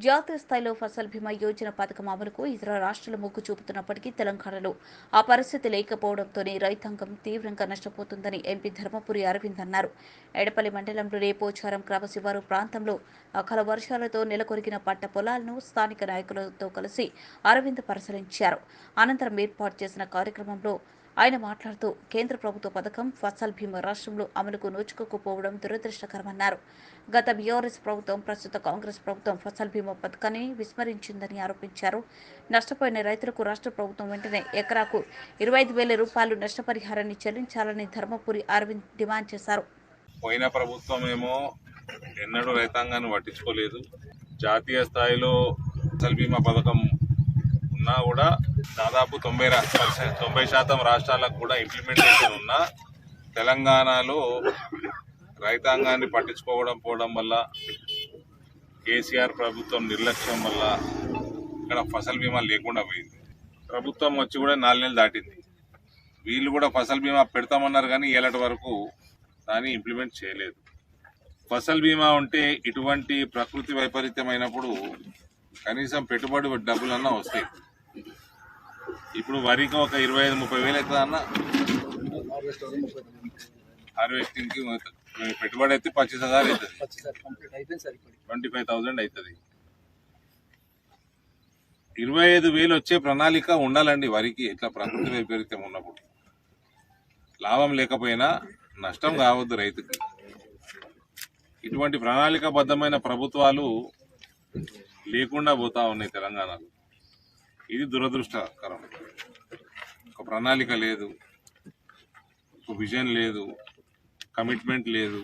జాతీయ స్థాయిలో ఫసల్ బీమా యోజన పథకం అమలుకు ఇతర రాష్ట్రాలు మొగ్గు చూపుతున్నప్పటికీ తెలంగాణలో ఆ పరిస్థితి లేకపోవడంతోనే రైతాంగం తీవ్రంగా నష్టపోతుందని ఎంపీ ధర్మపురి అరవింద్ అన్నారు. ఎడపల్లి మండలంలోని పోచారం క్రమశివారు ప్రాంతంలో అకాల వర్షాలతో నెలకొరిగిన పంట పొలాలను స్థానిక నాయకులతో కలిసి అరవింద్ పరిశీలించారు. అనంతరం ఏర్పాటు చేసిన కార్యక్రమంలో ఆయన మాట్లాడుతూ కేంద్ర ప్రభుత్వ పథకం ఫసల్ బీమా రాష్ట్రంలో అమలుకు నోచుకోకపోవడం దురదృష్టకరమన్నారు. గత బీఆర్ఎస్ ప్రభుత్వం, ప్రస్తుత కాంగ్రెస్ ప్రభుత్వం ఫసల్ బీమా పథకాన్ని విస్మరించిందని ఆరోపించారు. నష్టపోయిన రైతులకు రాష్ట్ర ప్రభుత్వం వెంటనే ఎకరాకు 25,000 రూపాయలు నష్టపరిహారాన్ని చెల్లించాలని ధర్మపురి అరవింద్ డిమాండ్ చేశారు. పోయిన ప్రభుత్వం ఏమో ఎన్నడూ రైతాంగాన్ని పట్టించుకోలేదు. జాతీయ స్థాయిలో ఫసల్ బీమా పథకం ఉన్నా కూడా దాదాపు 90% రాష్ట్రాలకు కూడా ఇంప్లిమెంటేషన్ ఉన్నా తెలంగాణలో రైతాంగాన్ని పట్టించుకోవడం వల్ల, కేసీఆర్ ప్రభుత్వం నిర్లక్ష్యం వల్ల ఇక్కడ ఫసల్ బీమా లేకుండా పోయింది. ప్రభుత్వం వచ్చి కూడా 4 నెలలు దాటింది. వీళ్ళు కూడా ఫసల్ బీమా పెడతామన్నారు కానీ ఏలటి వరకు దాన్ని ఇంప్లిమెంట్ చేయలేదు. ఫసల్ బీమా ఉంటే ఇటువంటి ప్రకృతి వైపరీత్యమైనప్పుడు కనీసం పెట్టుబడి డబ్బులన్నా వస్తాయి. ఇప్పుడు వరికి ఒక 25-30 వేలు అవుతుంది అన్న హార్వెస్టింగ్ కి. పెట్టుబడి అయితే 25,000 అవుతుంది, 25,000 అవుతుంది. 25,000 వచ్చే ప్రణాళిక ఉండాలండి వరికి. ఇట్లా ప్రకృతి వైపరీత్యం ఉన్నప్పుడు లాభం లేకపోయినా నష్టం కావద్దు రైతుకి. ఇటువంటి ప్రణాళికాబద్ధమైన ప్రభుత్వాలు లేకుండా పోతా ఉన్నాయి తెలంగాణలో. ఇది దురదృష్టకరం. ఒక ప్రణాళిక లేదు, ఒక విజన్ లేదు, కమిట్మెంట్ లేదు,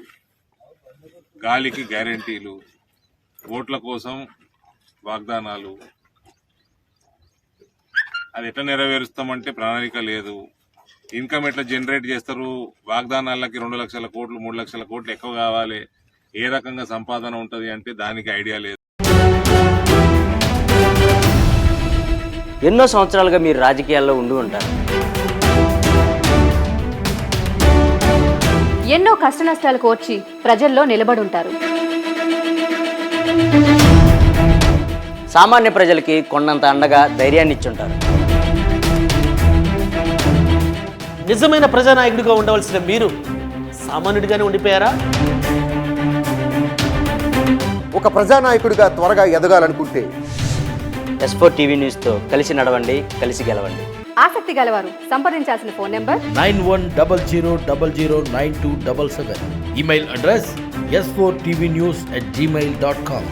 గాలికి గ్యారెంటీలు, ఓట్ల కోసం వాగ్దానాలు. అది ఎట్లా నెరవేరుస్తామంటే ప్రణాళిక లేదు. ఇన్కమ్ ఎట్లా జనరేట్ చేస్తారు? వాగ్దానాలకి 2 లక్షల కోట్లు 3 లక్షల కోట్లు ఎక్కువ కావాలి, ఏ రకంగా సంపాదన ఉంటుంది అంటే దానికి ఐడియా లేదు. ఎన్నో సంవత్సరాలుగా మీరు రాజకీయాల్లో ఉండి ఉంటారు. ఎన్నో కష్టనష్టాలు కోర్చి ప్రజల్లో నిలబడి ఉంటారు. సామాన్య ప్రజలకి కొండంత అండగా ధైర్యాన్ని ఇచ్చుంటారు. నిజమైన ప్రజానాయకుడిగా ఉండవలసిన మీరు సామాన్యుడిగానే ఉండిపోయారా? ఒక ప్రజానాయకుడిగా త్వరగా ఎదగాలనుకుంటే S4 టీవీ న్యూస్తో కలిసి నడవండి, కలిసి గెలవండి. ఆసక్తి గలవారు సంప్రదించాల్సిన phone number 9100009277. Email address s4tvnews@gmail.com.